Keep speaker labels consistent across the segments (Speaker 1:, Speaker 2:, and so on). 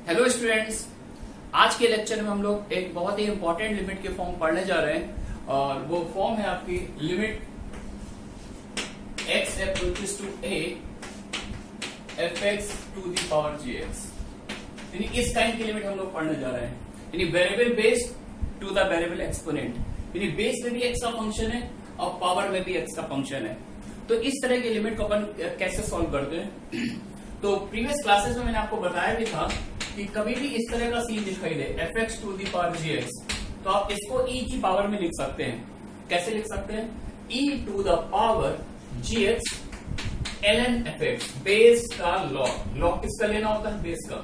Speaker 1: Hello students, आज के lecture में हम लोग एक बहुत ही इंपॉर्टेंट लिमिट के फॉर्म पढ़ने जा रहे हैं और वो फॉर्म है आपकी limit x approaches to a fx to the power gx। यानी इस काइंड की लिमिट हम लोग पढ़ने जा रहे हैं, यानी variable based to the variable exponent, यानी बेस में भी x का फंक्शन है और पावर में भी x का फंक्शन है। तो इस तरह की लिमिट को अपन कैसे सॉल्व करते हैं। तो प्रीवियस क्लासेस में मैंने आपको बताया भी था कि कभी भी इस तरह का सीन दिखाई दे fx to the power gx, तो आप इसको e की पावर में लिख सकते हैं। कैसे लिख सकते हैं? e to the power gx ln fx, base का लॉग। लॉग किसका लेना होता है? बेस का।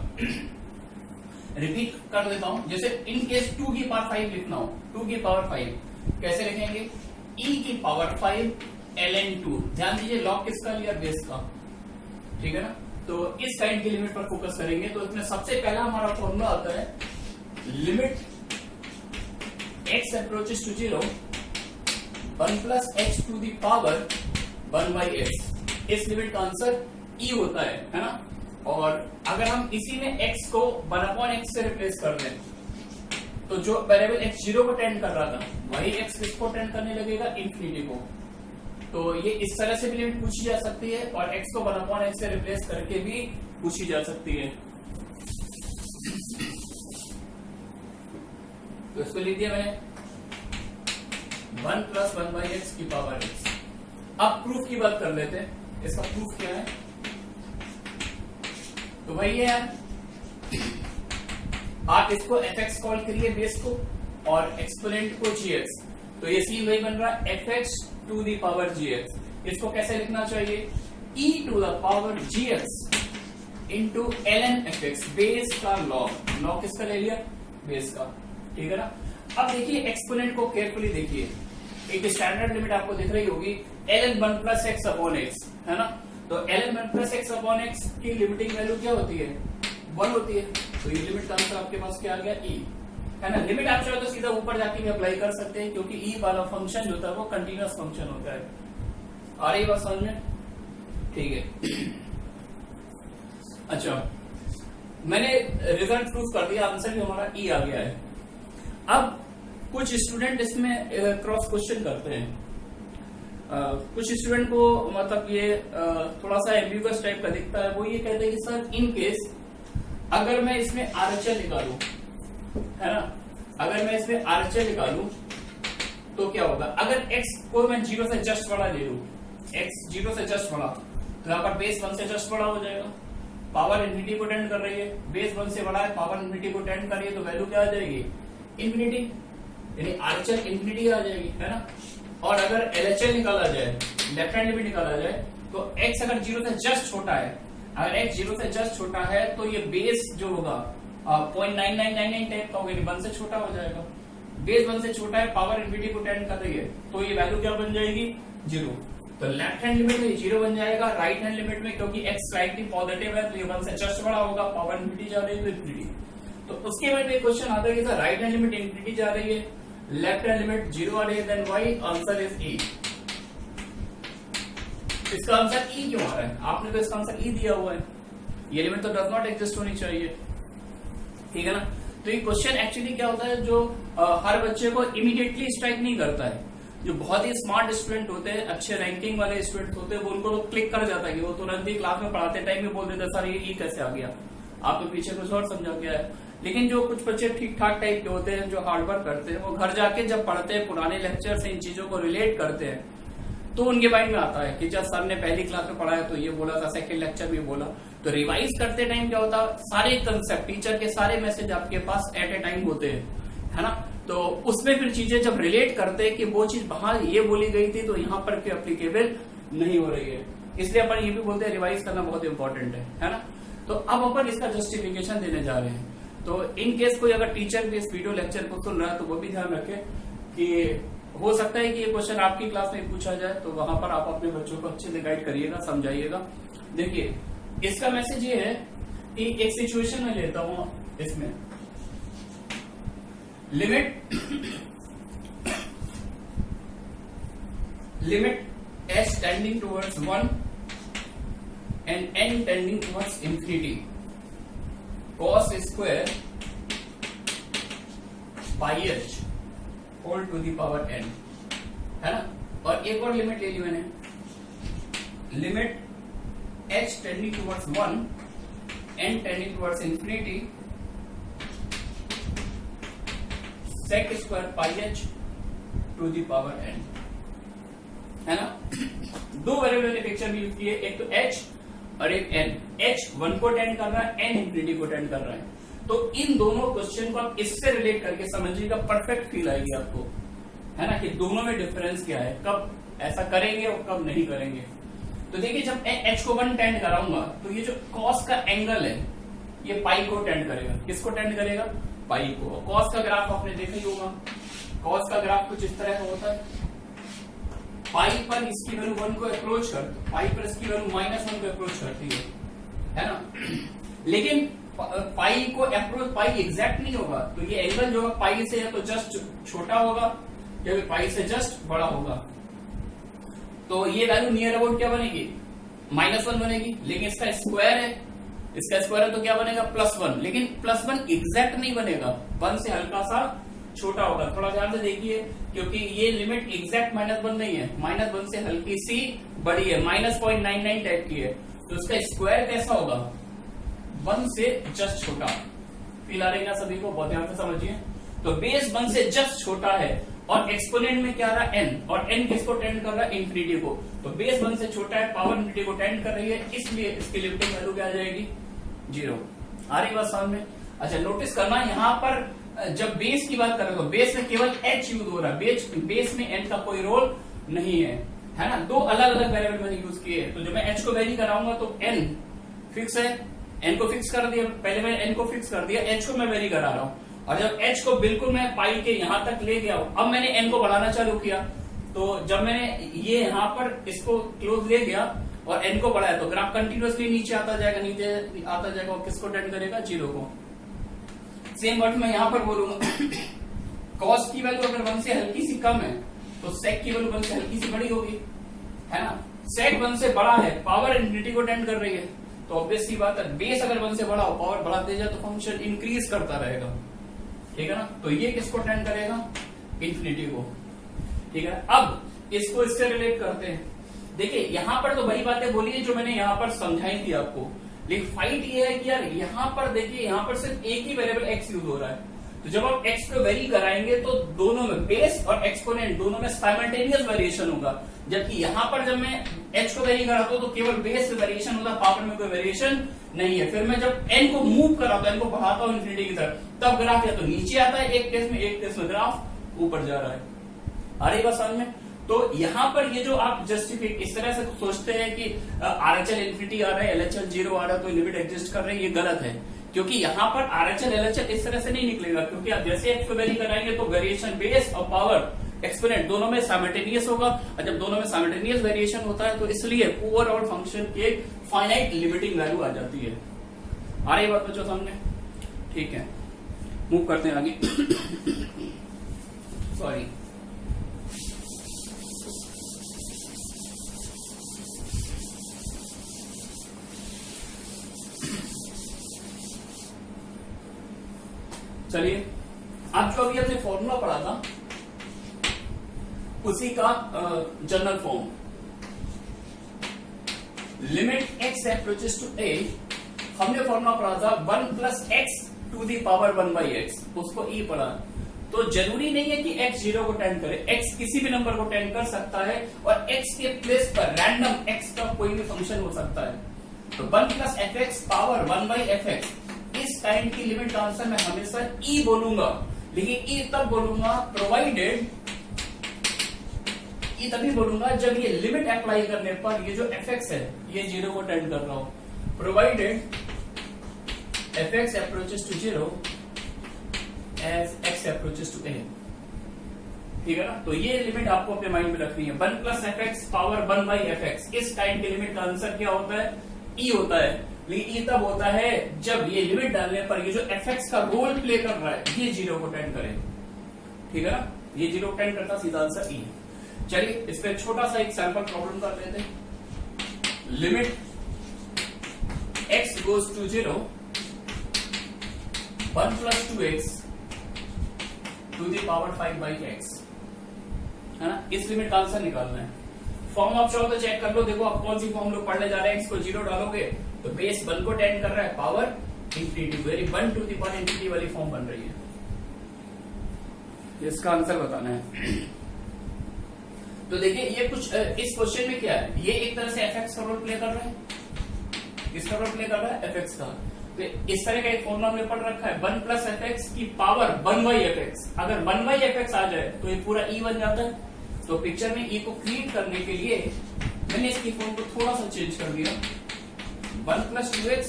Speaker 1: रिपीट कर देता हूं, जैसे इन केस 2 की पावर 5 लिखना हो, 2 की पावर 5 कैसे लिखेंगे? e की पावर 5 ln 2। ध्यान दीजिए लॉग किसका लिया? बेस का। ठीक है ना? तो इस काइंड की लिमिट पर फोकस करेंगे। तो इसमें सबसे पहला हमारा फॉर्मूला आता है limit x approaches to 0 1 plus x to the power 1 by x। इस लिमिट का आंसर e होता है ना? और अगर हम इसी में x को 1/x से रिप्लेस कर दें तो जो वेरिएबल x 0 को टेंड कर रहा था वही x किसको टेंड करने लगेगा? इंफिनिटी को। तो ये इस तरह से भी लिमिट पूछी जा सकती है और x को 1/x से रिप्लेस करके भी पूछी जा सकती है। तो इसको लिख दिया मैंने 1 प्लस 1 बाई एक्स की पावर x। अब प्रूफ की बात कर लेते हैं। इसका प्रूफ क्या है? तो वही है, आप इसको fx कॉल करिए बेस को और एक्सपोनेंट को gx। तो ये सीन वही बन रहा है fx to the power gx। इसको कैसे लिखना चाहिए? e to the power gx into ln fx, base का लॉग। लॉग किसका ले लिया? बेस का। ठीक है ना? अब देखिए एक्सपोनेंट को केयरफुली देखिए। एक स्टैंडर्ड लिमिट आपको दिख रही होगी ln 1 plus X upon x, है ना? तो ln 1 plus X upon x की लिमिटिंग वैल्यू क्या होती है? 1 होती है। तो ये लिमिट का आंसर आपके पास क्या आ गया? e, है ना? लिमिट आप चाहो तो सीधा ऊपर जाके भी अप्लाई कर सकते हैं, क्योंकि e वाला फंक्शन जो होता है वो कंटिन्यूअस फंक्शन होता है। आ रही बात समझ में? ठीक है। अच्छा, मैंने रिजल्ट प्रूफ कर दिया, आंसर भी हमारा e आ गया है। अब कुछ स्टूडेंट इसमें क्रॉस क्वेश्चन करते हैं। कुछ स्टूडेंट को मतलब ये थोड़ा सा एम्बिगुअस टाइप का दिखता है। वो ये कहते हैं कि सर इन केस अगर मैं इसमें RHL निकालूं, है ना, अगर मैं इसमें RHL निकालूं तो क्या होगा? अगर x को मैं 0 से जस्ट बड़ा ले लूं, x 0 से जस्ट बड़ा, तो यहाँ पर बेस 1 से जस्ट बड़ा हो जाएगा। पावर इन्फिनिटी को टेंड कर रही है, बेस 1 से बड़ा है, पावर इन्फिनिटी को टेंड कर रही है, तो वैल्यू क्या आ जाएगी? इन्फिनिटी, यानी RHL इन्फिनिटी आ जाएगी, है ना? और अगर LHL निकाला जाए, लेफ्ट हैंड लिमिट निकाला जाए, तो x अगर 0 से जस्ट छोटा है, अगर x 0 से जस्ट छोटा है तो ये बेस जो होगा 0.9999 टाइप का होगा, 1 से छोटा हो जाएगा। बेस 1 से छोटा है, पावर इन्फिनिटी को टेंड कर रही है, तो ये वैल्यू क्या बन जाएगी? 0। तो लेफ्ट हैंड लिमिट में 0 बन जाएगा, राइट हैंड लिमिट में क्योंकि x स्लाइटली पॉजिटिव है तो ये 1 से जस्ट बड़ा होगा, पावर इन्फिनिटी जा रही है तो इन्फिनिटी। तो उसके बाद एक क्वेश्चन आता है कि sir right hand limit infinity जा रही है, लेफ्ट हैंड लिमिट 0 आ रही है, then why? Answer is e। इसका आंसर e क्यों आ रहा है? आपने तो इसका आंसर e दिया हुआ है। ये लिमिट तो डज नॉट एग्जिस्ट होनी चाहिए। ठीक है ना? तो ये क्वेश्चन एक्चुअली क्या होता है, जो हर बच्चे को इमीडिएटली स्ट्राइक नहीं करता है। जो बहुत ही स्मार्ट स्टूडेंट होते हैं, अच्छे रैंकिंग वाले स्टूडेंट होते हैं, वो उनको तो क्लिक कर जाता है कि वो तुरंत ही क्लास में पढ़ाते टाइम में बोल देता है सर ये e कैसे आ गया, आपके पीछे कुछ और समझा गया है। लेकिन जो कुछ बच्चे ठीक ठाक टाइप के होते हैं, जो हार्डवर्क करते हैं, वो घर जाके जब पढ़ते हैं, पुराने लेक्चर से इन चीजों को रिलेट करते हैं, तो उनके माइंड में आता है कि जब सर ने पहली क्लास में पढ़ाया तो ये बोला था, सेकंड लेक्चर में बोला। तो रिवाइज करते टाइम क्या होता है, सारे कंसेप्ट, टीचर के सारे मैसेज आपके पास एट ए टाइम होते हैं, है ना? तो उसमें फिर चीजें जब रिलेट करते हैं कि वो चीज वहां ये बोली गई थी तो यहाँ पर एप्लीकेबल नहीं हो रही है, इसलिए अपन ये भी बोलते हैं रिवाइज करना बहुत इंपॉर्टेंट है ना? तो अब अपन इसका जस्टिफिकेशन देने जा रहे हैं। तो इन केस कोई अगर टीचर भी इस वीडियो लेक्चर को सुन रहा है तो वो भी ध्यान रखे कि हो सकता है कि ये क्वेश्चन आपकी क्लास में पूछा जाए, तो वहां पर आप अपने बच्चों को अच्छे से गाइड करिएगा, समझाइएगा। देखिए इसका मैसेज ये है कि एक सिचुएशन में लेता हूं, इसमें limit h tending towards 1 and n tending towards infinity, cos cos square pi H whole to the power n, है ना। और एक और लिमिट ले ली मैंने, limit h tending towards 1 n tending towards infinity sec square pi H two the power n, है ना। दो वेरिएबल ने पिक्चर में यूज किए, एक तो h और एक n। h 1 को टेंड कर रहा है, n इंफिनिटी को टेंड कर रहा है। तो इन दोनों क्वेश्चन को आप इससे रिलेट करके समझिएगा, परफेक्ट फील आएगी आपको, है ना, कि दोनों में डिफरेंस क्या है, कब ऐसा करेंगे और कब नहीं करेंगे। तो देखिए जब h को 1 टेंड कराऊंगा तो ये जो cos का एंगल है ये पाई को टेंड करेगा। किसको टेंड करेगा? पाई को। और cos का ग्राफ आपने देखा ही होगा, cos का ग्राफ कुछ इस तरह का होता है, पाई पर इसकी वैल्यू 1 को अप्रोच कर, पाई पर इसकी वैल्यू -1 को अप्रोच करती है ना। लेकिन पाई को अप्रोच, पाई एग्जैक्ट नहीं होगा, तो ये एंगल जो है पाई से या तो जस्ट छोटा होगा या फिर पाई से जस्ट बड़ा होगा। तो ये वैल्यू नियर अबाउट क्या बनेगी? -1 बनेगी। लेकिन इसका स्क्वायर है, इसका स्क्वायर है तो क्या बनेगा? +1। लेकिन +1 एग्जैक्ट नहीं बनेगा, 1 से हल्का सा छोटा होगा। थोड़ा ध्यान से देखिए, क्योंकि ये लिमिट एग्जैक्ट -1 नहीं है, -1 से हल्की सी बड़ी है, -0.99 टाइप की है। तो इसका स्क्वायर कैसा होगा? 1 से जस्ट छोटा। फील आ रही है सभी को? बहुत ध्यान से समझिए। तो बेस 1 से जस्ट छोटा है और एक्सपोनेंट में क्या रहा? n, और n किसको टेंड कर रहा है? इंफिनिटी को। तो बेस 1 से छोटा है, पावर इंफिनिटी को टेंड कर रही है, इसलिए इसकी लिमिटिंग वैल्यू क्या आ जाएगी? 0। आ रही बात सामने? अच्छा, नोटिस करना यहाँ पर जब बेस की बात करें तो बेस में केवल h यूज हो रहा है, बेस में n का कोई रोल नहीं है ना। दो अलग अलग वेरिएबल मैंने यूज किए। तो जब मैं h को वेरी कराऊंगा तो n फिक्स है, n को फिक्स कर दिया, पहले मैंने n को फिक्स कर दिया, h को मैं वेरी करा रहा हूं। और जब h को बिल्कुल मैं पाई के यहां तक ले गया, अब मैंने n को बढ़ाना चालू किया। तो जब मैंने ये यहां पर इसको क्लोज ले गया और n को बढ़ाया तो ग्राफ कंटिन्यूअसली नीचे आता जाएगा, नीचे आता जाएगा, और किसको टेंड करेगा? 0 को। सेम वर्ड में यहां पर बोलूंगा, cos की वैल्यू अगर 1 से हल्की सी कम है तो sec की वैल्यू 1 से हल्की सी बड़ी होगी, है ना। sec 1 से बड़ा है, पावर इंफिनिटी को टेंड कर रही है, तो ऑब्वियस सी बात है बेस अगर 1 से बड़ा हो, पावर बढ़ाते जाए तो फंक्शन इंक्रीज करता रहेगा, ठीक है ना। तो ये किसको टेंड करेगा? इंफिनिटी को, ठीक है। अब इसको इससे रिलेट करते हैं। देखिए यहां पर तो वही बातें बोली है जो मैंने यहां पर समझाई थी आपको, लेकिन फाइट ये है कि यार यहां पर देखिए, यहां पर सिर्फ एक ही वेरिएबल x यूज हो रहा है। तो जब आप x को वेरी कराएंगे तो दोनों में, बेस और एक्सपोनेंट दोनों में साइमल्टेनियस वेरिएशन होगा। जबकि यहां पर जब मैं h को वेरी कराता हूं तो केवल बेस से वेरिएशन होता है, पावर में कोई वेरिएशन नहीं है। फिर मैं जब n को मूव कराता हूं, n को बढ़ाता हूं इंफिनिटी की तरफ, तब ग्राफ या तो नीचे आता है एक केस में, एक केस में ग्राफ ऊपर जा रहा है। आ रही बात समझ में? तो यहां पर ये जो आप जस्टिफिक इस तरह से सोचते हैं कि RHL इंफिनिटी आ रहा है, LHL 0 आ रहा है, तो लिमिट एग्जिस्ट कर रही है, ये गलत है। क्योंकि यहां पर RHL LHL इस तरह से नहीं निकलेगा, क्योंकि आप जैसे x को वेरी कराएंगे तो वेरिएशन बेस और पावर एक्सपोनेंट दोनों में साइमल्टेनियस होगा, और जब दोनों में साइमल्टेनियस वेरिएशन होता है तो इसलिए ओवरऑल फंक्शन की एक फाइनाइट लिमिटिंग वैल्यू आ जाती है। आ रही बात बच्चों सामने? ठीक है, मूव करते हैं आगे। सॉरी, चलिए अब जो अभी हमने फॉर्मूला पढ़ा था उसी का general form, limit x approaches to a, हमने फॉर्मूला पढ़ा था 1 + x to the power 1/x, उसको e पढ़ा। तो जरूरी नहीं है कि x 0 को टेंड करे, x किसी भी नंबर को टेंड कर सकता है, और x के प्लेस पर रैंडम x का कोई भी फंक्शन हो सकता है। तो 1 + fx पावर 1/fx, इस काइंड की लिमिट का आंसर मैं हमेशा e बोलूंगा, लेकिन e तब बोलूंगा प्रोवाइडेड, e तभी बोलूंगा जब ये लिमिट अप्लाई करने पर ये जो fx है ये 0 को टेंड कर रहा हो, provided fx approaches to 0 as x approaches to a, ठीक है ना। तो ये लिमिट आपको अपने माइंड में रखनी है, 1 + fx पावर 1/fx, इस काइंड की लिमिट का आंसर क्या होता है? e होता है। लेकिन ये तब होता है जब ये लिमिट डालने पर ये जो fx का रोल प्ले कर रहा है ये 0 को टेंड करे, ठीक है ना। ये 0 को टेंड करता, सीधा आंसर e है। चलिए इस पे छोटा सा एक सैंपल प्रॉब्लम कर लेते हैं। Limit x goes to 0 1 plus 2x to the power 5/x, है ना। इस लिमिट का आंसर निकालना है। फॉर्म आप चाहो तो चेक कर लो। देखो आप कौन सी फॉर्म लोग पढ़ने जा रहे हैं, x को 0 डालोगे तो बेस 1 को टेंड कर रहा है, power infinity, very 1 to the power infinity वाली फॉर्म बन रही है। इसका आंसर बताना है। तो देखिए ये कुछ इस क्वेश्चन में क्या है, ये एक तरह से fx का रोल प्ले कर रहा है, किसका रोल प्ले कर रहा है, fx का। तो इस तरह का एक फॉर्मूला हमने पढ़ रखा है, 1 प्लस fx की पावर 1/fx। अगर 1/fx आ जाए तो ये पूरा e बन जाता है। तो पिक्चर में e को क्रिएट करने के लिए मैंने इसकी फॉर्म को थोड़ा सा चेंज कर दिया, 1 प्लस 2x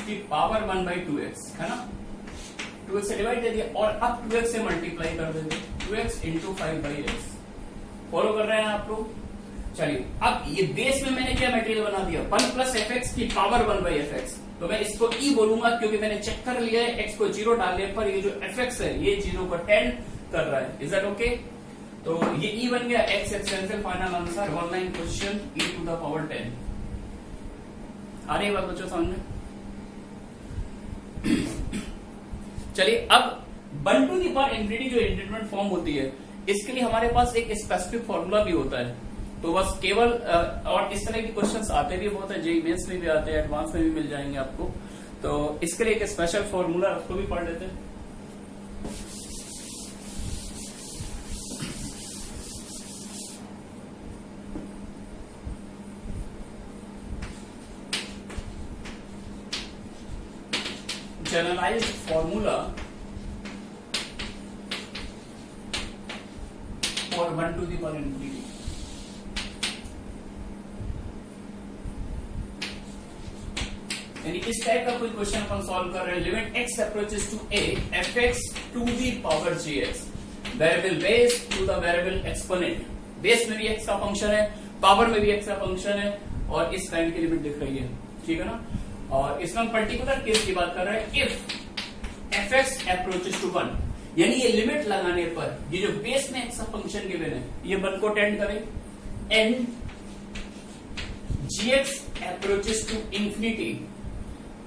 Speaker 1: की पावर 1/2x, है ना। 2x से डिवाइड दे दिया और अब 2x से मल्टीप्लाई कर देते, 2x इंटू 5/x। फॉलो कर रहे हैं आप लोग। चलिए अब ये बेस में मैंने क्या मटेरियल बना दिया, 1 प्लस fx की पावर 1/fx। तो मैं इसको e बोलूंगा क्योंकि मैंने चेक कर लिया है, x को 0 डालने पर ये जो fx है ये 0 को टेंड कर रहा है। Is that okay? तो ये e बन गया, x extension, final answer 1 line question e to the power 10। आ रही बात बच्चों समझ में? चलिए अब 1 टू द पावर इंफिनिटी जो इंटीग्रेटेड फॉर्म होती है, इसके लिए हमारे पास एक स्पेसिफिक फॉर्मूला भी होता है। तो बस केवल और इस तरह के क्वेश्चंस आते भी बहुत है, जेईई मेंस में भी आते हैं, एडवांस में भी मिल जाएंगे आपको। तो इसके लिए एक स्पेशल फॉर्मूला उसको भी पढ़ लेते हैं। Generalised formula for 1 to the power infinity. यानी इस टाइप का कोई क्वेश्चन अपन सॉल्व कर रहे हैं, limit x approaches to a fx to the power gx, variable base to the variable exponent. Base में भी x का फंक्शन है, पावर में भी x का फंक्शन है, और इस काइंड की लिमिट दिख रही है, ठीक है ना। और इसमें हम पर्टिकुलर केस की बात कर रहे हैं, इफ fx अप्रोचेस टू 1, यानी ये लिमिट लगाने पर ये जो बेस में x का फंक्शन गिवन है ये 1 को टेंड करे, and gx approaches to infinity,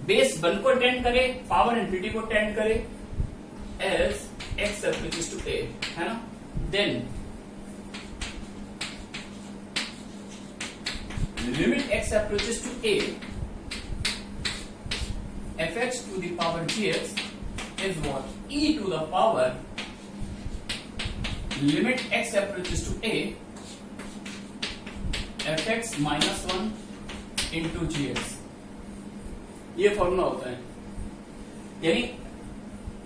Speaker 1: base 1 को टेंड करे, पावर इंफिनिटी को टेंड करे, as x approaches to a, है ना। Then limit x approaches to a fx to the power gx is what? e to the power limit x approaches to a fx minus 1 into gx। ये formula होता है। यानी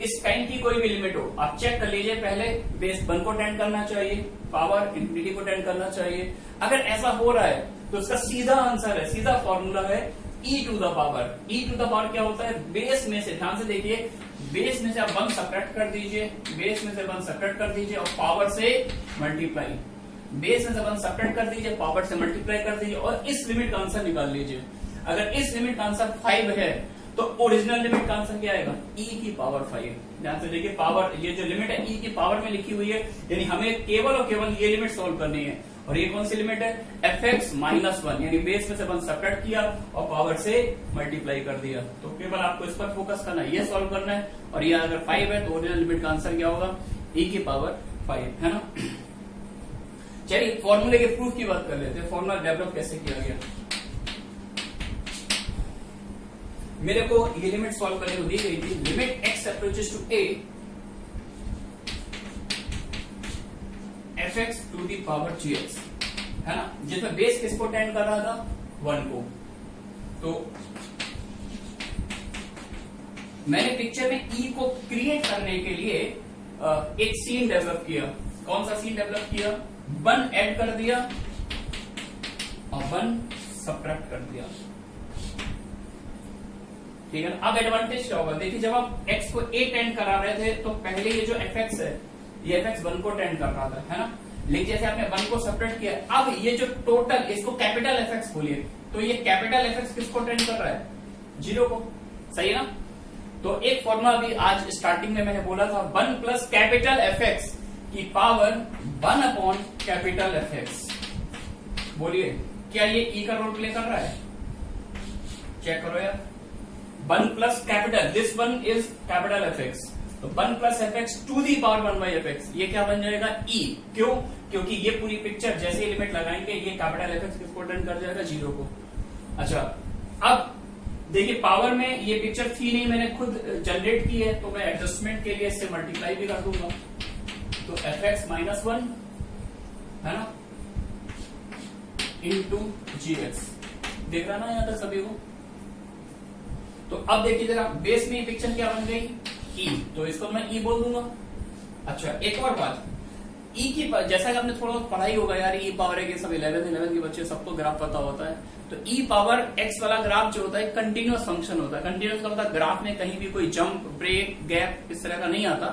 Speaker 1: इस kind की कोई भी लिमिट हो, आप चेक कर लीजिए पहले, बेस 1 को टेंड करना चाहिए, पावर इंफिनिटी को टेंड करना चाहिए। अगर ऐसा हो रहा है तो उसका सीधा आंसर है, सीधा फॉर्मूला है e to the power. e to the power क्या होता है, बेस में से, ध्यान से देखिए, बेस में से आप 1 सब्ट्रैक्ट कर दीजिए, बेस में से 1 सब्ट्रैक्ट कर दीजिए और पावर से मल्टीप्लाई, बेस में से 1 सब्ट्रैक्ट कर दीजिए, पावर से मल्टीप्लाई कर दीजिए और इस लिमिट का आंसर निकाल लीजिए। अगर इस लिमिट का आंसर 5 है तो ओरिजिनल लिमिट का आंसर क्या आएगा, e की पावर 5। ध्यान से देखिए, पावर, ये जो लिमिट है e की पावर में लिखी हुई है, यानी हमें केवल और केवल ये लिमिट सॉल्व करनी है। और ये कौन सी लिमिट है, fx माइनस 1, यानी बेस में से 1 सब्ट्रैक्ट किया और पावर से मल्टीप्लाई कर दिया। तो केवल आपको इस पर फोकस करना है, ये सॉल्व करना है। और ये अगर 5 है तो ओरिजिनल लिमिट का आंसर क्या होगा, e की पावर 5, है ना। चलिए फॉर्मूले के प्रूफ की बात कर लेते हैं, फॉर्मूला डेवलप कैसे किया गया। मेरे को ये लिमिट सॉल्व करने को दी गई थी, limit x approaches to a fx to the power gx, है ना, जिसमें बेस किसको टेंड कर रहा था, 1 को। तो मैंने पिक्चर में e को क्रिएट करने के लिए एक सीन डेवलप किया। कौन सा सीन डेवलप किया, 1 ऐड कर दिया और 1 सब्ट्रैक्ट कर दिया, ठीक है ना। अब एडवांटेज क्या होगा, देखिए जब आप x को a टेंड करा रहे थे तो पहले ये जो fx है ये fx 1 को टेंड कर रहा था, है ना। लेकिन जैसे आपने 1 को सब्ट्रैक्ट किया, अब ये जो टोटल, इसको कैपिटल fx बोलिए, तो ये कैपिटल fx किसको टेंड कर रहा है, 0 को, सही है ना। तो एक फॉर्मूला भी आज स्टार्टिंग में मैंने बोला था, 1 प्लस कैपिटल fx की पावर 1 अपॉन कैपिटल fx। बोलिए क्या ये e का रोल प्ले कर रहा है, चेक करो यार। 1 plus capital, this one is capital F X, तो 1 plus F X to the power 1 by F X, ये क्या बन जाएगा ई। क्यों? क्योंकि ये पूरी पिक्चर जैसे ही लिमिट लगाएंगे ये कैपिटल एफ एक्स किसको टर्न कर जाएगा, जीरो को। अच्छा, अब देखिए पावर में ये पिक्चर थी नहीं, मैंने खुद जनरेट की है, तो मैं एडजस्टमेंट के लिए इससे मल्टीप्लाई भी कर दूंगा, तो एफ एक्स माइनस वन है ना इंटू जी एक्स, देख रहा ना यहां तक सभी को। तो अब देखिए जरा बेस में पिक्चर क्या बन गई, ई, तो इसको मैं ई बोल दूंगा। अच्छा, एक और बात, ई की जैसा कि आपने थोड़ा पढ़ाई होगा यार, ई पावर है कि सब 11 के बच्चे सबको ग्राफ पता होता है, तो ई पावर एक्स वाला ग्राफ जो होता है कंटिन्यूअस फंक्शन होता है। कंटिन्यूअस का मतलब ग्राफ में कहीं भी कोई जंप, ब्रेक, गैप इस तरह का नहीं आता,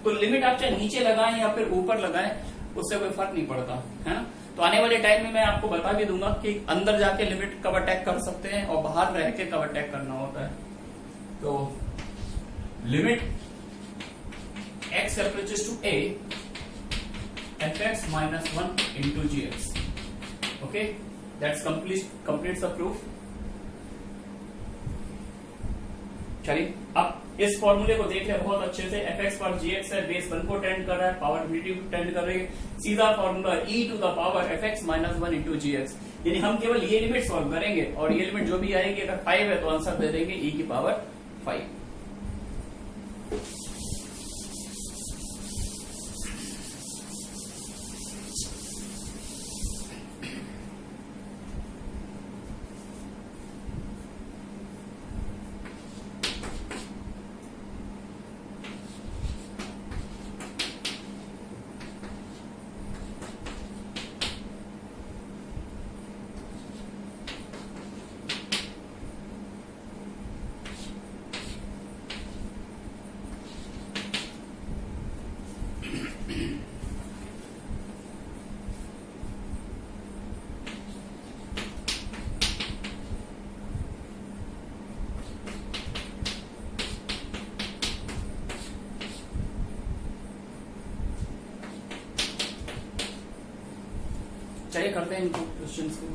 Speaker 1: तो लिमिट आप चाहे नीचे लगाएं या फिर ऊपर लगाएं उससे कोई फर्क नहीं पड़ता, है ना। तो आने वाले टाइम में मैं आपको बता भी दूंगा कि अंदर जाके लिमिट कब अटैक कर सकते हैं और बाहर रह के कब अटैक करना होता है। तो limit x approaches to a fx minus 1 into gx, okay, that's completes the proof। चलिए अब इस फॉर्मूले को देख ले बहुत अच्छे से, fx पर gx है, बेस 1 को टेंड कर रहा है, पावर इंफिनिटी को टेंड कर रही है, सीधा formula e to the power fx minus 1 into gx, यानी हम केवल ये लिमिट सॉल्व करेंगे और ये लिमिट जो भी आएगी अगर 5 है तो आंसर दे देंगे e की पावर 5। चलिए करते हैं इनको क्वेश्चंस को।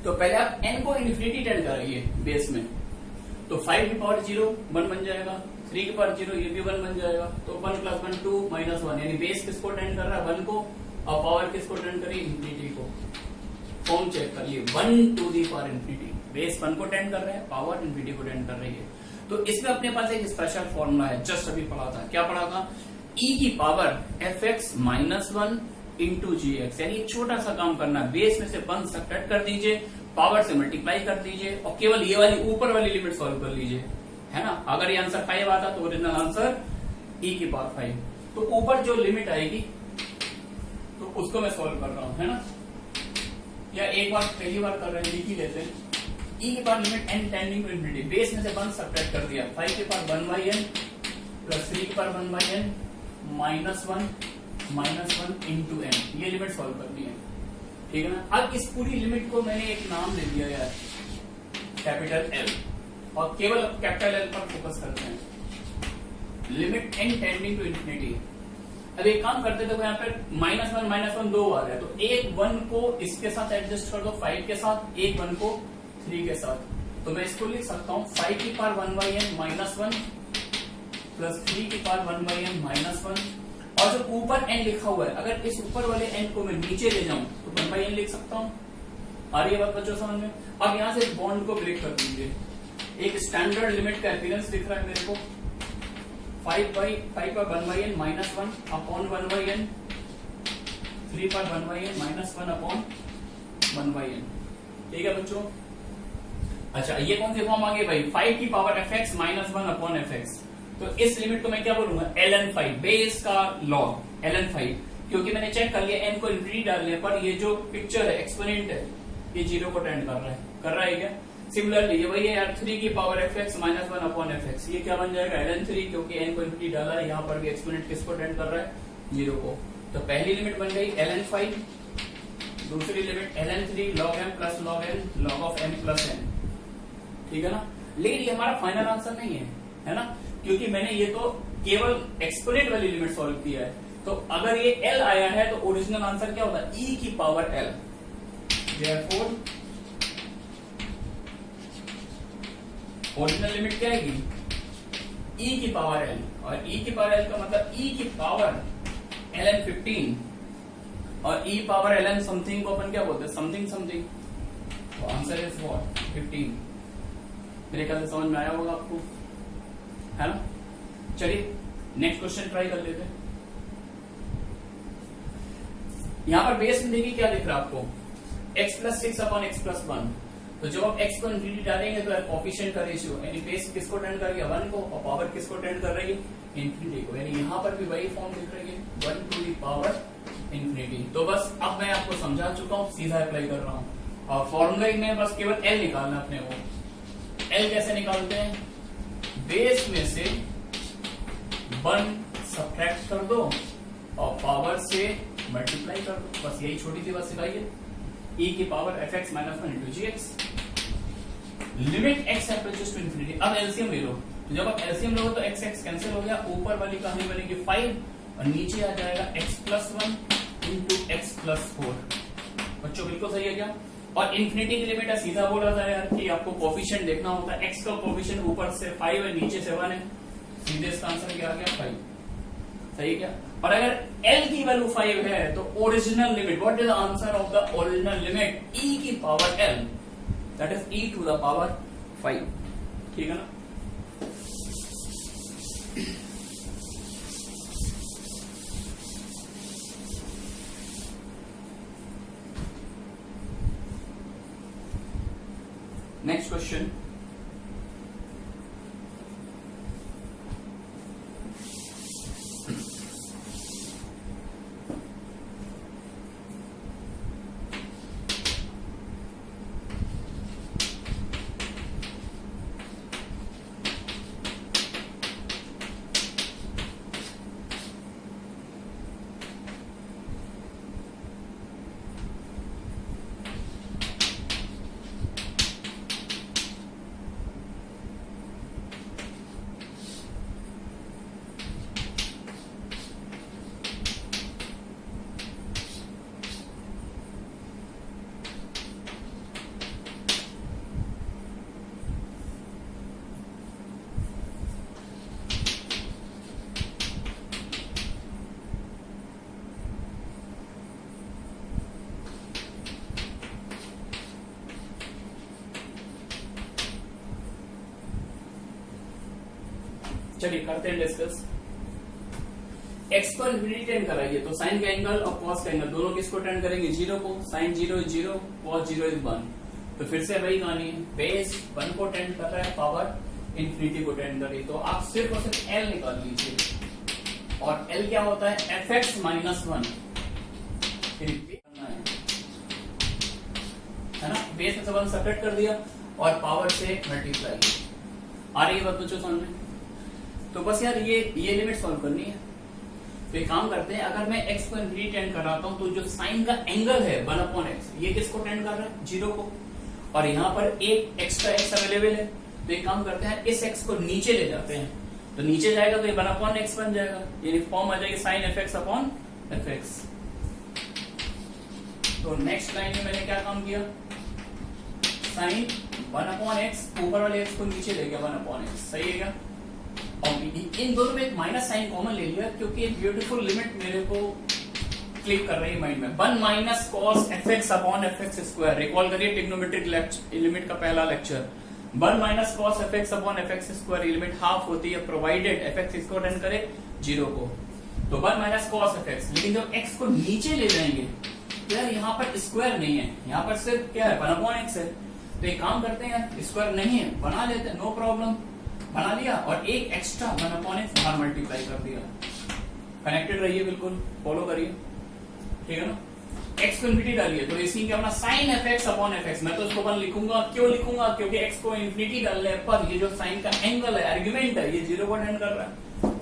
Speaker 1: तो पहले आप n को इन्फिनिटी टेंड कराइए बेस में, तो 5 की पावर 0 1 बन जाएगा, 3 की पावर 0 ये भी 1 बन जाएगा, तो 1 प्लस 1 2 माइनस 1, यानी बेस किसको टेंड कर रहा है 1 को और पावर किसको टेंड करिए इन्फिनिटी को। फॉर्म चेक करिए 1 to the power infinity, base 1 को टेंड कर रहे हैं, पावर इन्फिनिटी को टेंड कर रही है। तो इसमें अपने पास एक स्पेशल फॉर्मूला है, जस्ट अभी पढ़ा था, क्या पढ़ा था, e की पावर fx माइनस 1 इंटू जी एक्स, यानी छोटा सा काम करना, बेस में से 1 सब्ट्रैक्ट कर दीजिए, पावर से मल्टीप्लाई कर दीजिए और केवल ये वाली ऊपर वाली लिमिट सॉल्व कर लीजिए, है ना। अगर ये आंसर 5 आता तो ओरिजिनल आंसर e की पावर 5, तो ऊपर जो लिमिट आएगी तो उसको मैं सॉल्व कर रहा हूं, है ना, या एक बार पहली बार कर रहे हैं, लिख ही लेते हैं। e की power limit n tending to infinity, base में से 1 सब्ट्रैक्ट कर दिया, 5 की पावर 1 बाई n प्लस 3 की power 1 by n minus 1 into N, ये लिमिट सॉल्व करनी है, ठीक है ना। अब इस पूरी लिमिट को मैंने एक नाम दे दिया यार, कैपिटल एल, और केवल अब कैपिटल एल पर फोकस करते हैं। Limit n tending to infinity, अब एक काम करते थे, यहाँ पर -1 दो बार है, तो एक 1 को इसके साथ एडजस्ट कर दो 5 के साथ, एक 1 को 3 के साथ, तो मैं इसको लिख सकता हूँ 5 की power 1 by n minus 1 plus 3 की पावर 1 बाई n माइनस 1, और जो ऊपर n लिखा हुआ है अगर इस ऊपर वाले n को मैं नीचे ले जाऊं तो 1 बाई n लिख सकता हूं। आ रही है बात बच्चों समझ में। अब यहां से बॉन्ड को ब्रेक कर दीजिए, एक स्टैंडर्ड लिमिट का अपीयरेंस दिख रहा है मेरे को, 5 पर 1 by n minus 1 upon 1 by n, 3 पर 1 by n minus 1 upon 1 by n, ठीक है बच्चों। अच्छा, ये कौन सी फॉर्म आ गई भाई, 5 की power fx minus 1 upon fx, तो इस लिमिट को मैं क्या बोलूंगा ln5, बेस का लॉग ln5, क्योंकि मैंने चेक कर लिया n को इन्फिनिटी डालने पर ये जो पिक्चर है एक्सपोनेंट है ये 0 को टेंड कर रहा है क्या। सिमिलरली ये वही है यार, 3 की power fx minus 1 upon fx, ये क्या बन जाएगा ln3, क्योंकि n को इन्फिनिटी डाला है, यहाँ पर भी एक्सपोनेंट किसको टेंड कर रहा है 0 को। तो पहली लिमिट बन गई ln5, दूसरी limit ln3 log m plus log n log of m plus n, ठीक है ना। लेकिन ये हमारा फाइनल आंसर नहीं है ना, क्योंकि मैंने ये तो केवल एक्सपोनेंट वाली लिमिट सॉल्व किया है, तो अगर ये l आया है तो ओरिजिनल आंसर क्या होता है e की power l। Therefore original limit क्या आएगी, e की पावर l, और e की पावर l का मतलब e की पावर ln 15 और e पावर ln समथिंग को अपन क्या बोलते हैं, समथिंग समथिंग, तो आंसर इज व्हाट 15। मेरे ख्याल से समझ में आया होगा आपको, है ना। चलिए नेक्स्ट क्वेश्चन ट्राई कर लेते हैं। यहां पर बेस में देखिए क्या दिख रहा है आपको, x plus 6 upon x plus 1। तो जब आप x को इनफिनिटी डालेंगे तो कोफिशिएंट का रेशियो यानी बेस किसको टेंड कर रही है 1 को, और पावर किसको टेंड कर रही है इनफिनिटी को, यानी यहां पर भी वही फॉर्म दिख रही है 1 टू द पावर इनफिनिटी। तो बस अब मैं आपको समझा चुका हूं, सीधा अप्लाई कर रहा हूं, और फॉर्मूला में बस केवल l निकालना अपने को। l कैसे निकालते हैं, बेस में से 1 सब्ट्रैक्ट कर दो और पावर से मल्टीप्लाई कर दो, बस यही छोटी सी बात सिखाई है। e की power fx minus 1 into gx, limit x approaches to infinity. अब एलसीएम ले लो, तो जब आप एलसीएम लोगे तो x x कैंसिल हो गया, ऊपर वाली कहानी बनेगी 5 और नीचे आ जाएगा x plus 1 into x plus 4। बच्चों बिल्कुल सही है क्या। और इन्फिनिटी की लिमिट है, सीधा बोला था यार कि आपको कोफिशिएंट देखना होता है, x का कोफिशिएंट ऊपर से 5 है नीचे से 1 है, सीधे इसका आंसर क्या आ गया 5, सही है क्या। और अगर l की वैल्यू 5 है तो original limit, what is the answer of the original limit, e की power l, that is e to the power 5, ठीक है ना। नेक्स्ट क्वेश्चन, चलिए करते हैं डिस्कस। एक्स को इन्फिनिटी टेंड कराइए तो साइन का एंगल और कॉस का एंगल दोनों किसको टेंड करेंगे, जीरो को। Sine 0 is 0, cos 0 is 1। तो फिर से वही कहानी, बेस 1 को टेंड कर रहा है, पावर इन्फिनिटी को टेंड कर रही है, तो आप सिर्फ और सिर्फ एल निकाल लीजिए। और एल क्या होता है, एफ एक्स माइनस 1, है ना। बेस में से 1 सेपरेट कर दिया और पावर से मल्टीप्लाई। आ रही है बात बच्चों समझ में। तो बस यार ये लिमिट सॉल्व करनी है। तो एक काम करते हैं, अगर मैं x को इनफिनिटी टेंड कराता हूं तो जो साइन का एंगल है 1/x ये किसको टेंड कर रहा है, 0 को। और यहाँ पर एक एक्स्ट्रा x अवेलेबल है, तो एक काम करते हैं इस x को नीचे ले जाते हैं, तो नीचे जाएगा तो ये 1/x बन जाएगा, यानी फॉर्म आ जाएगी साइन fx अपॉन fx। तो नेक्स्ट लाइन में मैंने क्या काम किया, साइन 1/x ऊपर वाले x को नीचे ले गया 1/x, सही है क्या। और इन दोनों में एक माइनस साइन कॉमन ले लिया क्योंकि एक ब्यूटीफुल लिमिट मेरे को क्लिक कर रही है माइंड में, 1 minus cos fx upon fx square. Recall करिए ट्रिग्नोमेट्रिक लिमिट का पहला lecture, 1 minus cos fx upon fx square limit half होती है प्रोवाइडेड fx इसको टेंड करे 0 को। तो 1 माइनस कॉस fx, लेकिन जब x को नीचे ले जाएंगे तो यार यहाँ पर स्क्वायर नहीं है, यहाँ पर सिर्फ क्या है 1/x है। तो एक काम करते हैं, स्क्वायर नहीं है बना लेते हैं, नो प्रॉब्लम, बना लिया और एक एक्स्ट्रा 1/x बाहर मल्टीप्लाई कर दिया। कनेक्टेड रहिए, बिल्कुल फॉलो करिए, ठीक है ना। x को इन्फिनिटी डालिए तो इसी क्या होना, साइन fx अपॉन fx। मैं तो इसको 1 लिखूंगा, क्यों लिखूंगा, क्योंकि x को इन्फिनिटी डालने पर ये जो साइन का एंगल है, आर्गुमेंट है, ये 0 को टेंड कर रहा है,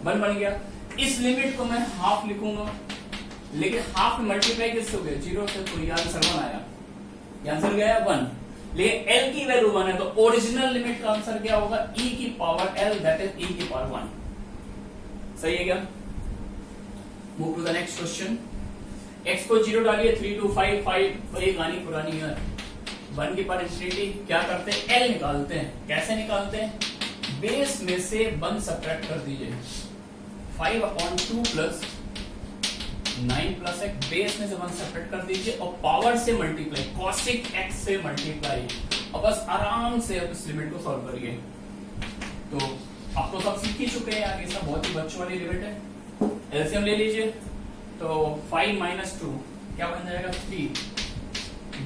Speaker 1: 1 बन गया। इस लिमिट को मैं हाफ लिखूंगा, लेकिन हाफ में मल्टीप्लाई किससे हो गया, 0 से, तो ये आंसर 1 आया, ये आंसर गया 1। लेकिन l की वैल्यू 1 है तो ओरिजिनल लिमिट का आंसर क्या होगा, e की power l, that is e की पावर 1, सही है क्या। Move to the next question. x को 0 डालिए, 3 2 5 5, वही गानी पुरानी है, 1 की पावर इंफिनिटी क्या करते हैं, एल निकालते हैं। कैसे निकालते हैं, बेस में से 1 सब्ट्रैक्ट कर दीजिए, 5/2 प्लस 9 प्लस एक्स, बेस में से 1 सब्ट्रैक्ट कर दीजिए और पावर से मल्टीप्लाई, कॉसिक एक्स से मल्टीप्लाई, और बस आराम से अब इस लिमिट को सॉल्व करिए। तो आप तो सब सीख ही चुके हैं यार, ये सब बहुत ही बच्चों वाली लिमिट है। एलसीएम ले लीजिए, तो 5 - 2 क्या बन जाएगा, 3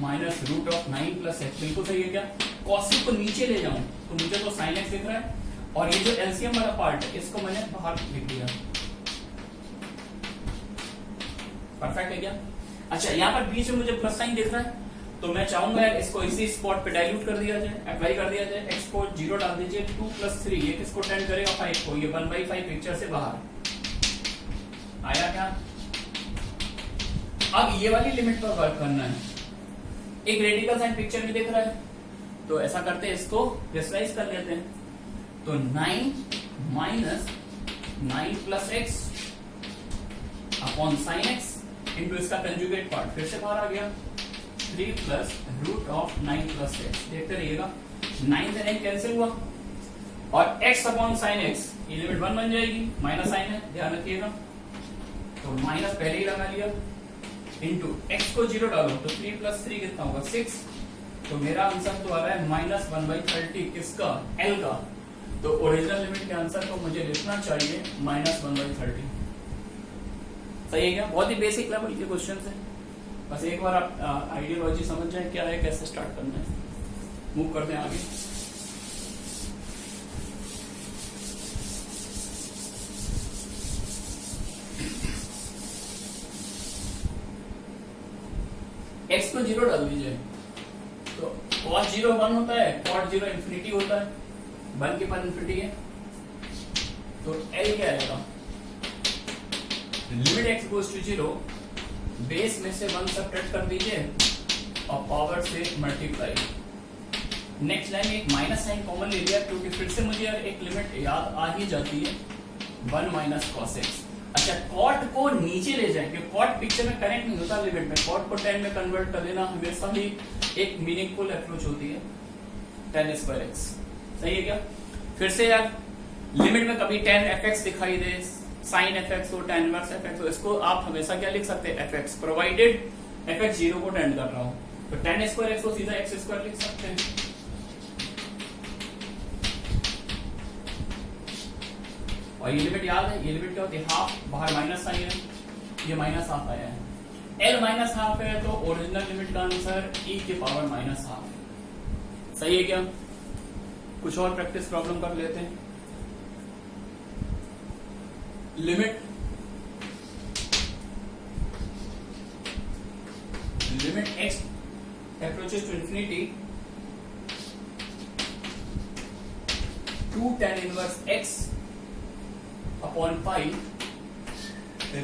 Speaker 1: minus root of 9 plus X. बिल्कुल सही है क्या, कॉसिक को नीचे ले जाऊं तो मुझे तो साइन एक्स दिख रहा है, और ये जो एलसीएम वाला पार्ट है इसको मैंने बाहर लिख दिया। परफेक्ट है क्या। अच्छा, यहाँ पर बीच में मुझे प्लस साइन दिख रहा है, तो मैं चाहूंगा यार इसको इसी स्पॉट पे डाइल्यूट कर दिया जाए, अप्लाई कर दिया जाए। एक्स को 0 डाल दीजिए, 2 + 3 ये किसको टेंड करेगा, 5 को। ये 1/5 पिक्चर से बाहर आया क्या। अब ये वाली लिमिट पर वर्क करना है। एक रेडिकल साइन पिक्चर में दिख रहा है, तो ऐसा करते हैं, इसको विजुअलाइज कर लेते हैं। तो 9 - 9 plus X upon sine X into इसका कंजुगेट पार्ट, फिर से बाहर आ गया, 3 plus root of 9 plus X. देखते रहिएगा, 9 से 9 कैंसिल हुआ, और x अपॉन साइन एक्स ये लिमिट 1 बन जाएगी, माइनस साइन है ध्यान रखिएगा, तो माइनस पहले ही लगा लिया, इंटू x को 0 डालो तो 3 + 3 कितना होगा, 6। तो मेरा आंसर तो आ रहा है -1/30 किसका, l का। तो ओरिजिनल लिमिट के आंसर को मुझे लिखना चाहिए -1/30। सही है क्या, बहुत ही बेसिक लेवल के क्वेश्चन है। बस एक बार आप आइडियोलॉजी समझ जाए क्या है, कैसे स्टार्ट करना है। मूव करते हैं आगे। x को 0 डाल दीजिए, तो cos 0 1 होता है, cot 0 इंफिनिटी होता है, 1 के पास इंफिनिटी है, तो l क्या आएगा, limit x goes to 0, base में से 1 सब्ट्रैक्ट कर दीजिए और पावर से मल्टीप्लाई। नेक्स्ट लाइन में एक माइनस साइन कॉमन ले लिया, क्योंकि फिर से मुझे यार एक लिमिट याद आ ही जाती है, 1 - cos x। अच्छा, कॉट को नीचे ले जाएंगे, कॉट पिक्चर में कनेक्ट नहीं होता लिमिट में, कॉट को 10 में कन्वर्ट कर देना हमेशा ही एक मीनिंगफुल अप्रोच होती है, 10² x। सही है क्या। फिर से यार लिमिट में कभी 10f(x) दिखाई दे, sin fx हो, tan इनवर्स fx हो, इसको आप हमेशा क्या लिख सकते हैं, fx, प्रोवाइडेड fx 0 को टेंड कर रहा हो, तो 10² x को सीधा x² लिख सकते हैं। और ये लिमिट याद है, ये लिमिट क्या होती है, हाफ, बाहर माइनस साइन है, ये -½ आया है, l -½ है, तो ओरिजिनल लिमिट का आंसर e की पावर -½ सही है क्या। कुछ और प्रैक्टिस प्रॉब्लम कर लेते हैं। Limit x approaches to infinity, 2 tan inverse x upon pi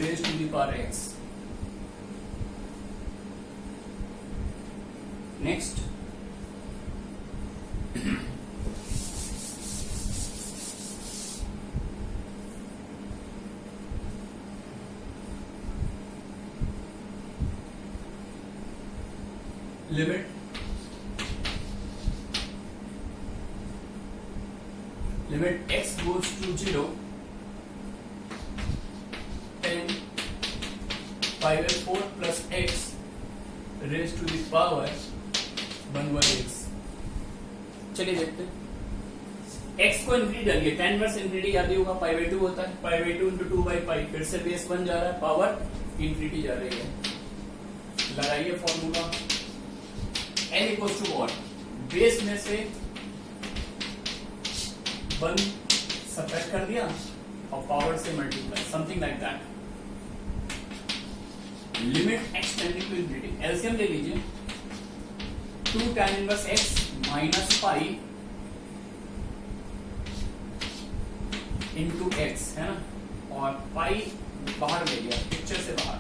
Speaker 1: raised to the power x. Next, limit x goes to 0, 10 pi/4 plus x raised to the power 1/x। चलिए देखते हैं, x को infinity डालिए, 10 verse infinity याद ही होगा, pi/2 होता है, pi/2 × 2/pi, फिर से बेस 1 जा रहा है, पावर इंफिनिटी जा रही है। लगाइए formula, n equals to what, base में से 1 सब्ट्रैक्ट कर दिया और पावर से multiply, something like that. Limit x tending to infinity, LCM ले लीजिए, 2 tan inverse x minus pi into X है ना, और पाई बाहर ले लिया, पिक्चर से बाहर।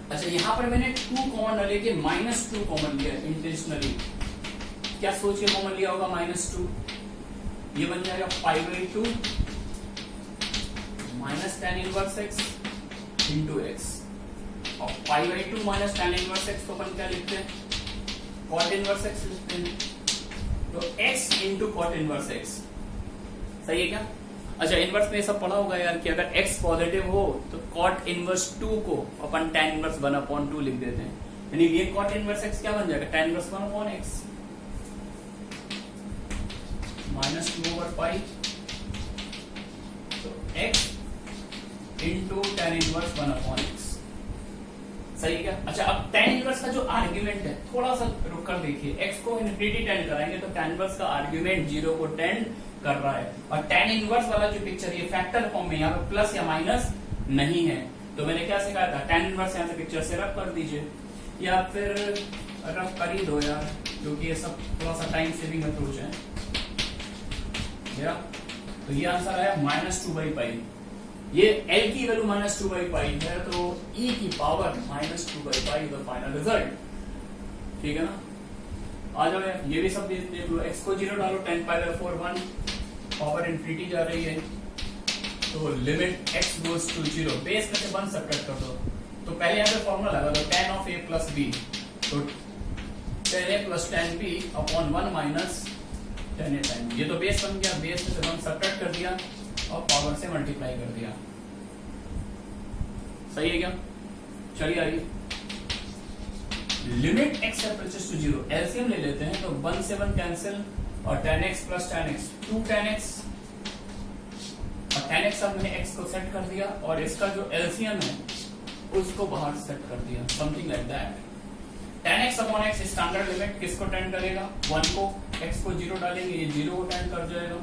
Speaker 1: अच्छा, यहां पर मैंने 2 कॉमन न लेके -2 कॉमन लिया इंटेंशनली। क्या सोच के कॉमन लिया होगा -2, ये बन जाएगा pi/2 minus tan inverse x into x. और pi by 2 minus tan inverse x को अपन क्या लिखते हैं, cot इनवर्स x लिखते हैं। तो x into cot inverse x, सही है क्या? अच्छा, इनवर्स में ये सब पढ़ा होगा यार कि अगर x पॉजिटिव हो तो cot इनवर्स 2 को अपन tan इनवर्स 1/2 लिख देते हैं, यानी ये cot इनवर्स x क्या बन जाएगा, tan इनवर्स 1/x माइनस 2/पाई, तो x into tan inverse 1/x, सही है क्या? अच्छा, अब tan इनवर्स का जो आर्ग्यूमेंट है, थोड़ा सा रुक कर देखिए, x को इनफिनिटी टेंड कराएंगे तो tan इनवर्स का आर्ग्यूमेंट 0 को टेंड कर रहा है, और tan इनवर्स वाला जो पिक्चर ये फैक्टर फॉर्म में, यहाँ पे प्लस या माइनस नहीं है। तो मैंने क्या सिखाया था, tan इनवर्स यहाँ से पिक्चर से रब कर दीजिए, या फिर रब कर ही दो यार, क्योंकि ये सब थोड़ा सा टाइम सेविंग अप्रोच है। या तो ये आंसर आया -2/पाई, ये L की वैल्यू -2/पाई है, तो E की पावर -2/पाई द फाइनल रिजल्ट, ठीक है ना? आ जाओ यार, ये भी सब देख लो, x को 0 डालो, tan π/4 1, पावर इनफिनिटी जा रही है, तो limit x goes to 0, base में से 1 सब्ट्रैक्ट कर दो, तो पहले यहाँ पे फॉर्मूला लगा दो, tan of a plus b, तो tan a plus tan b upon 1 minus tan a tan b, ये तो बेस बन गया, बेस में से 1 सब्ट्रैक्ट कर दिया और पावर से मल्टीप्लाई कर दिया, सही है क्या? चलिए आइए, limit x approaches to 0, LCM ले लेते हैं, तो 1 से 1 कैंसिल, और tan x plus tan x 2 tan x, और tan x अब मैंने x को सेट कर दिया, और इसका जो एलसीएम है उसको बाहर सेट कर दिया, something like that. tan x upon x standard limit किसको टेंड करेगा, 1 को, x को 0 डालेंगे, ये 0 को टेंड कर जाएगा,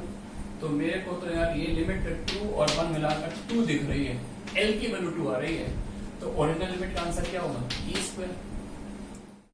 Speaker 1: तो मेरे को तो यार ये लिमिट 2 और 1 मिलाकर 2 दिख रही है, L की वैल्यू 2 आ रही है, तो ओरिजिनल लिमिट का आंसर क्या होगा, e स्क्वायर।